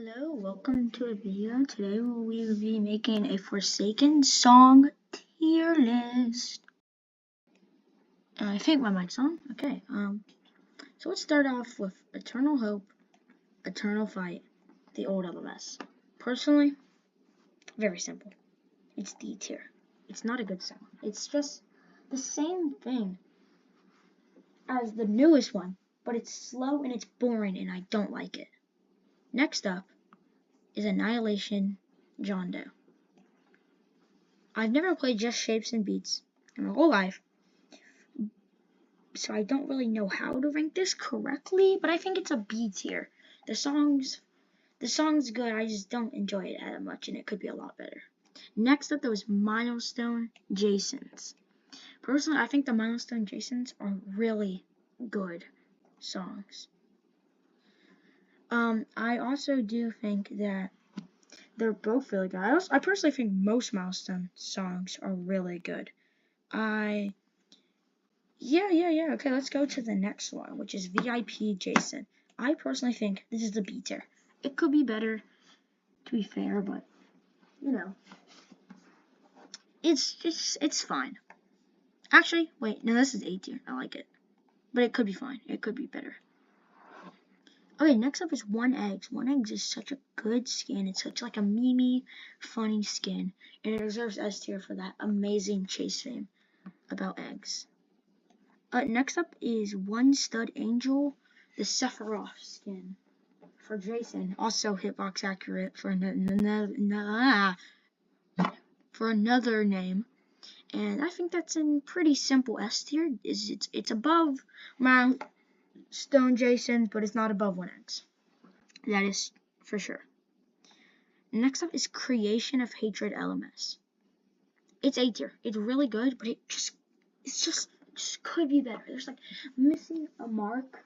Hello, welcome to a video. Today we will be making a Forsaken song tier list. I think my mic's on. Okay, so let's start off with Eternal Hope, Eternal Fight, the old LMS. Personally, very simple. It's D tier. It's not a good song. It's just the same thing as the newest one, but it's slow and it's boring and I don't like it. Next up is Annihilation John Doe. I've never played Just Shapes and Beats in my whole life, so I don't really know how to rank this correctly, but I think it's a B tier. The song's good, I just don't enjoy it that much, and it could be a lot better. Next up, there was Milestone Jasons. Personally, I think the Milestone Jasons are really good songs. I also do think that they're both really good. I personally think most Milestone songs are really good. Yeah. Okay, let's go to the next one, which is VIP Jason. I personally think this is the B tier. It could be better, to be fair, but you know, it's fine. Actually, wait, no, this is A tier. I like it, but it could be fine. It could be better. Okay, next up is One Eggs. One Eggs is such a good skin. It's such like a memey, funny skin, and it deserves S tier for that amazing chase fame about eggs. Next up is One Stud Angel, the Sephiroth skin for Jason. Also hitbox accurate for another name, and I think that's in pretty simple S tier. It's above Milestone Jason, but it's not above 1X. That is for sure. Next up is Creation of Hatred LMS. It's A tier. It's really good, but it just could be better. There's like missing a mark.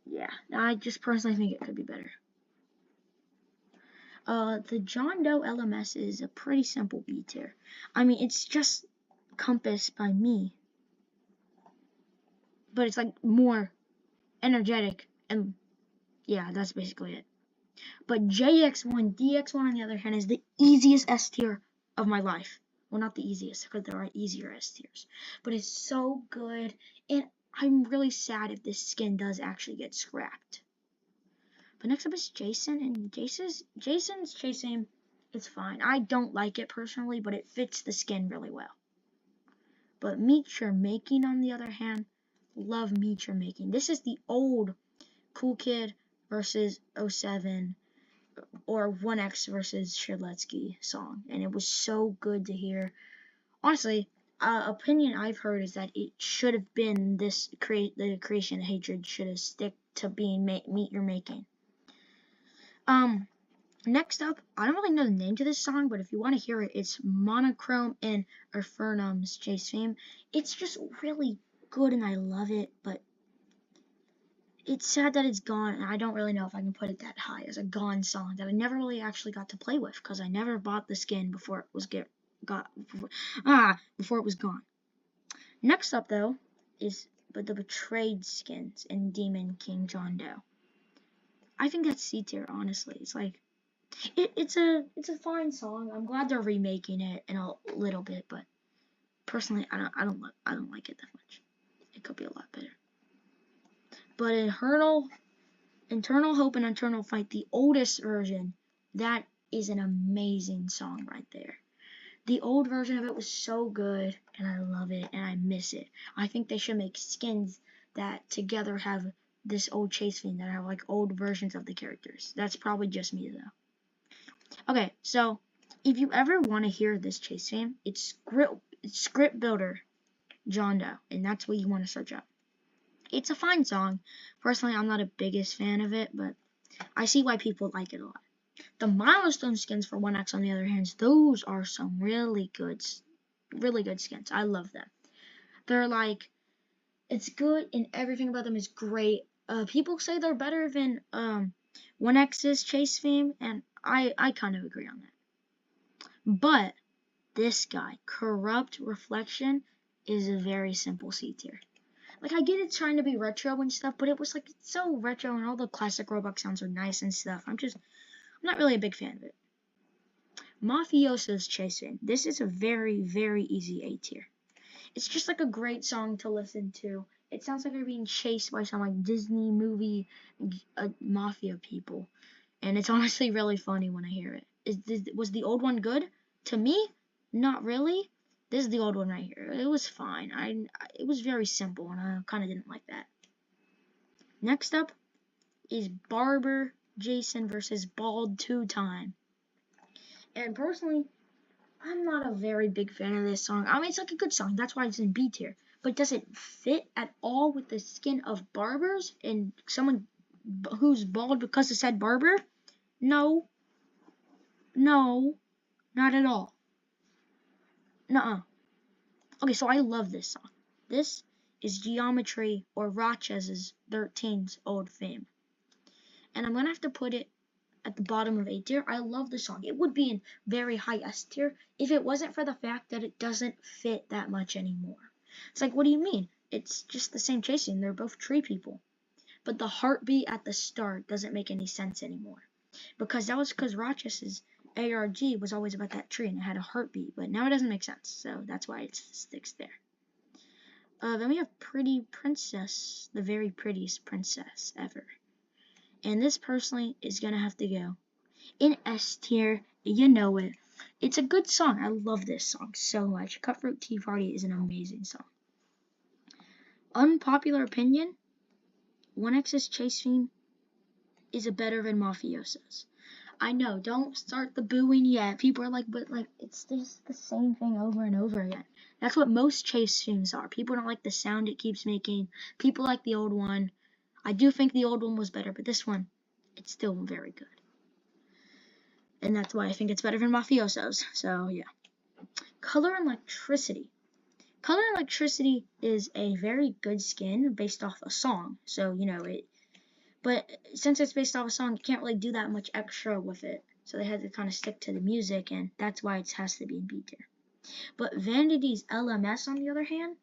Yeah, I just personally think it could be better. The John Doe LMS is a pretty simple B tier. I mean, it's just Compass by me, but it's like more energetic, and yeah, that's basically it. But JX1, DX1 on the other hand is the easiest S tier of my life. Well, not the easiest, because there are easier S tiers, but it's so good, and I'm really sad if this skin does actually get scrapped. But next up is Jason, and Jason's chasing, it's fine. I don't like it personally, but it fits the skin really well. But Meet Your Making, on the other hand, love Meet Your Making. This is the old Cool Kid versus 07 or 1X versus Shirletsky song, and it was so good to hear. Honestly, opinion I've heard is that it should have been the Creation of Hatred should have stick to being Meet Your Making. Next up, I don't really know the name to this song, but if you want to hear it, it's Monochrome and Infernum's Chase Fame. It's just really good and I love it, but it's sad that it's gone, and I don't really know if I can put it that high as a gone song that I never really actually got to play with because I never bought the skin before it was before it was gone. Next up though is the Betrayed skins in Demon King John Doe. I think that's C tier, honestly. It's like it's a fine song. I'm glad they're remaking it in a little bit, but personally, I don't like it that much. It could be a lot better. But Eternal Hope and Eternal Fight, the oldest version, that is an amazing song right there. The old version of it was so good, and I love it, and I miss it. I think they should make skins that together have this old chase theme that have like old versions of the characters. That's probably just me though. Okay, so if you ever want to hear this chase theme, it's Script Builder John Doe, and that's what you want to search up. It's a fine song. Personally, I'm not a biggest fan of it, but I see why people like it a lot. The Milestone skins for 1X, on the other hand, those are some really good skins. I love them. They're like, it's good and everything about them is great. People say they're better than 1X's chase theme, and I kind of agree on that. But this guy, Corrupt Reflection, is a very simple C tier. Like, I get it trying to be retro and stuff, but it was like, it's so retro and all the classic Roblox sounds are nice and stuff. not really a big fan of it. Mafioso's Chase Fan. This is a very, very easy A tier. It's just like a great song to listen to. It sounds like you're being chased by some like Disney movie mafia people, and it's honestly really funny when I hear it. Was the old one good? To me, not really. This is the old one right here. It was fine. It was very simple, and I kind of didn't like that. Next up is Barber Jason versus Bald 2 Time. And personally, I'm not a very big fan of this song. I mean, it's like a good song. That's why it's in B tier. But does it fit at all with the skin of barbers and someone who's bald because of said barber? No. No. Not at all. Nuh-uh. Okay, so I love this song. This is Geometry or Rochez's 13's old fame. And I'm going to have to put it at the bottom of A tier. I love the song. It would be in very high S tier if it wasn't for the fact that it doesn't fit that much anymore. It's like, what do you mean? It's just the same chasing. They're both tree people. But the heartbeat at the start doesn't make any sense anymore. Because that was because Rochester's ARG was always about that tree and it had a heartbeat. But now it doesn't make sense. So that's why it sticks there. Then we have Pretty Princess. The very prettiest princess ever. And this personally is going to have to go in S tier. You know it. It's a good song. I love this song so much. Cutthroat Tea Party is an amazing song. Unpopular opinion, 1X's Chase Theme is a better than Mafioso's. I know, don't start the booing yet. People are like, but like, it's just the same thing over and over again. That's what most Chase themes are. People don't like the sound it keeps making. People like the old one. I do think the old one was better, but this one, it's still very good. And that's why I think it's better than Mafioso's. So, yeah. Color and Electricity. Color and Electricity is a very good skin based off a song. So, you know, but since it's based off a song, you can't really do that much extra with it. So they had to kind of stick to the music, and that's why it has to be in B tier. But Vanity's LMS, on the other hand,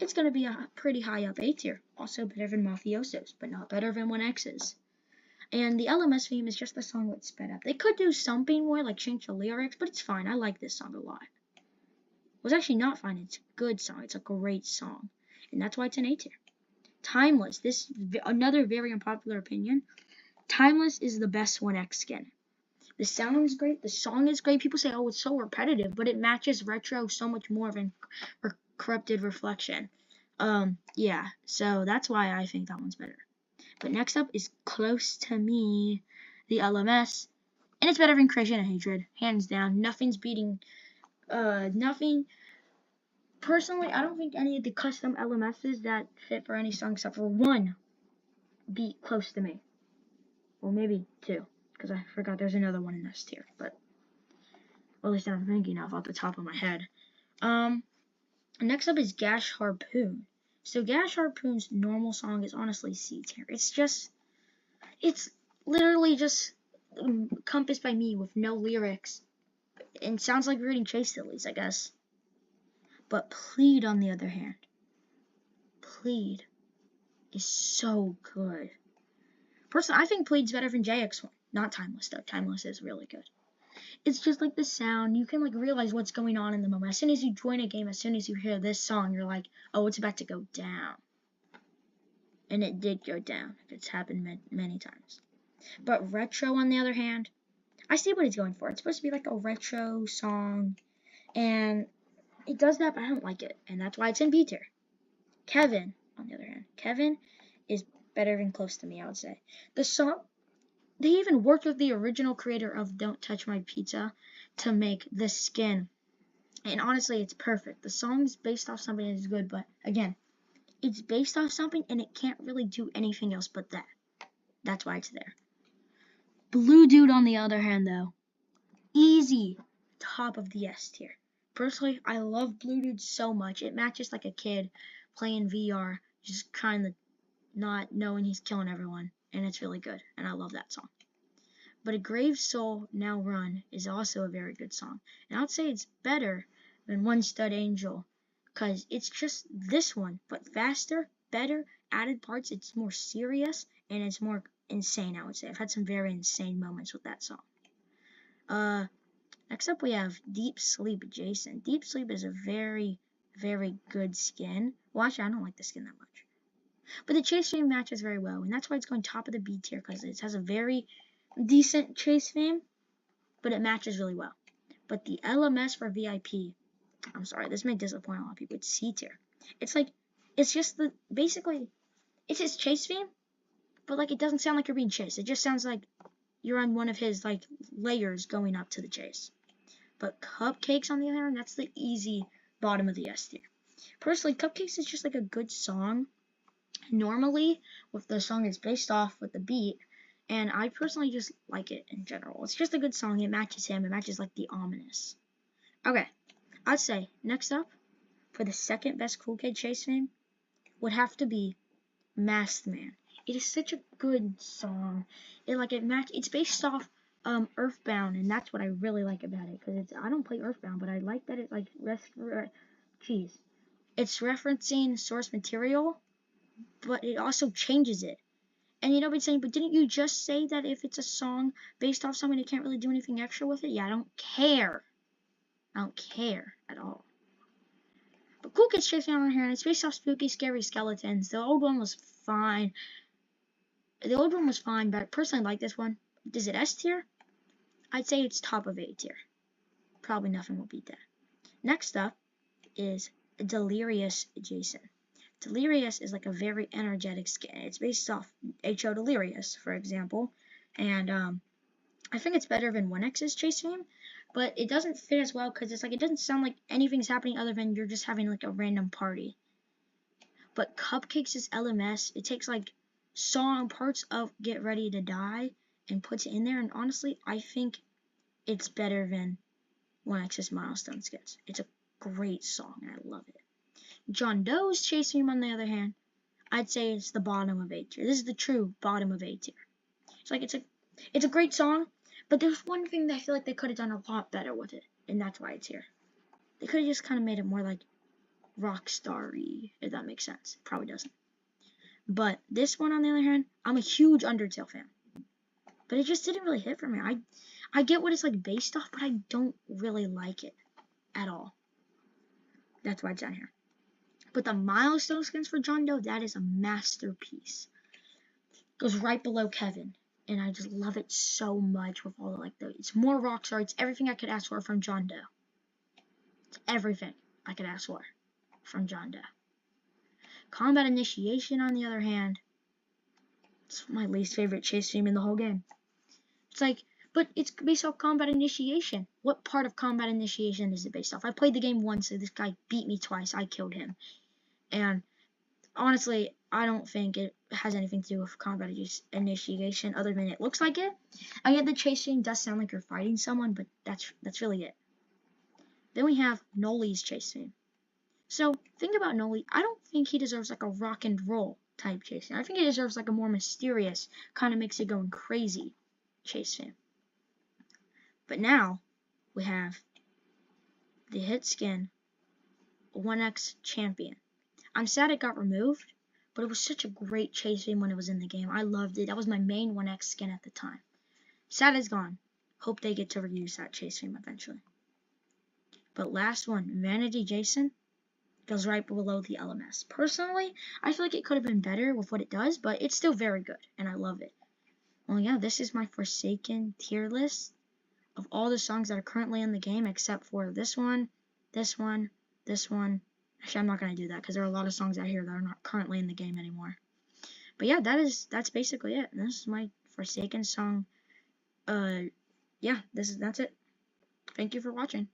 it's going to be a pretty high up A tier. Also better than Mafioso's, but not better than 1X's. And the LMS theme is just the song that's sped up. They could do something more, like change the lyrics, but it's fine. I like this song a lot. Well, it's actually not fine. It's a good song. It's a great song. And that's why it's an A tier. Timeless. This another very unpopular opinion. Timeless is the best 1X skin. The sound is great. The song is great. People say, oh, it's so repetitive, but it matches retro so much more than Corrupted Reflection. Yeah. So that's why I think that one's better. But next up is Close to Me, the LMS, and it's better than Creation and Hatred, hands down. Nothing's beating. Nothing. Personally, I don't think any of the custom LMSs that fit for any song except for one beat Close to Me. Well, maybe two, because I forgot there's another one in this tier, but well, at least I'm thinking of off the top of my head. Next up is Gash Harpoon. So Gash Harpoon's normal song is honestly C tier. It's literally just encompassed by me with no lyrics, and sounds like reading Chase Lilies, I guess. But Plead, on the other hand, Plead is so good. Personally, I think Plead's better than JX1. Not Timeless, though. Timeless is really good. It's just like the sound. You can like realize what's going on in the moment. As soon as you join a game, as soon as you hear this song, you're like, oh, it's about to go down. And it did go down. It's happened many times. But Retro, on the other hand, I see what he's going for. It's supposed to be like a retro song. And it does that, but I don't like it. And that's why it's in B tier. Kevin, on the other hand. Kevin is better than Close to Me, I would say. The song, they even worked with the original creator of Don't Touch My Pizza to make this skin. And honestly, it's perfect. The song's based off something that is good, but again, it's based off something and it can't really do anything else but that. That's why it's there. Blue Dude, on the other hand, though, easy top of the S tier. Personally, I love Blue Dude so much. It matches like a kid playing VR, just kind of not knowing he's killing everyone, and it's really good, and I love that song. But A Grave Soul Now Run is also a very good song, and I'd say it's better than One Stud Angel, because it's just this one, but faster, better, added parts. It's more serious, and it's more insane, I would say. I've had some very insane moments with that song. Next up we have Deep Sleep Jason. Deep Sleep is a very, very good skin. Well, actually, I don't like the skin that much. But the chase theme matches very well, and that's why it's going top of the B tier, because it has a very decent chase theme, but it matches really well. But the LMS for VIP, I'm sorry, this may disappoint a lot of people. It's C tier. It's like, it's just basically, it's his chase theme, but like it doesn't sound like you're being chased. It just sounds like you're on one of his like layers going up to the chase. But Cupcakes, on the other hand, that's the easy bottom of the S tier. Personally, Cupcakes is just like a good song. Normally, with the song is based off with the beat, and I personally just like it in general. It's just a good song. It matches him. It matches like the ominous. Okay, I'd say next up for the second best Cool Kid chase theme would have to be Masked Man. It is such a good song. It's based off Earthbound, and that's what I really like about it. Because I don't play Earthbound, but I like that it like it's referencing source material, but it also changes it. And you know what I'm saying? But didn't you just say that if it's a song based off something, you can't really do anything extra with it? Yeah, I don't care. I don't care at all. But Cool Kids chasing on here, and it's based off spooky, scary skeletons. The old one was fine. But I personally like this one. Is it S tier? I'd say it's top of A tier. Probably nothing will beat that. Next up is Delirious Jason. Delirious is like a very energetic skin. It's based off H.O. Delirious, for example. And I think it's better than 1X's chase theme, but it doesn't fit as well because it's like it doesn't sound like anything's happening other than you're just having like a random party. But Cupcakes' LMS, it takes like song parts of Get Ready to Die and puts it in there, and honestly, I think it's better than 1X's Milestone skits. It's a great song, and I love it. John Doe's chase theme, on the other hand, I'd say it's the bottom of A tier. This is the true bottom of A tier. It's like it's a great song, but there's one thing that I feel like they could have done a lot better with it, and that's why it's here. They could have just kind of made it more like rock starry, if that makes sense. It probably doesn't. But this one, on the other hand, I'm a huge Undertale fan, but it just didn't really hit for me. I get what it's like based off, but I don't really like it at all. That's why it's down here. But the milestone skins for John Doe, that is a masterpiece. Goes right below Kevin, and I just love it so much with all it's more rockstar. It's everything I could ask for from John Doe. It's everything I could ask for from John Doe. Combat Initiation, on the other hand, it's my least favorite chase theme in the whole game. It's like, but it's based off Combat Initiation. What part of Combat Initiation is it based off? I played the game once, so this guy beat me twice. I killed him. And honestly, I don't think it has anything to do with Combat Initiation other than it looks like it. I get the chase theme does sound like you're fighting someone, but that's really it. Then we have Noli's chase theme. So, think about Noli. I don't think he deserves like a rock and roll type chase theme. I think he deserves like a more mysterious, kind of makes it going crazy chase theme. But now, we have the hit skin 1X Champion. I'm sad it got removed, but it was such a great chase theme when it was in the game. I loved it. That was my main 1X skin at the time. Sad it's gone. Hope they get to reuse that chase theme eventually. But last one, Vanity Jason, goes right below the LMS. Personally, I feel like it could have been better with what it does, but it's still very good, and I love it. Well, yeah, this is my Forsaken tier list of all the songs that are currently in the game, except for this one, this one, this one. Actually, I'm not going to do that, because there are a lot of songs out here that are not currently in the game anymore. But yeah, that's basically it. This is my Forsaken song. Yeah, that's it. Thank you for watching.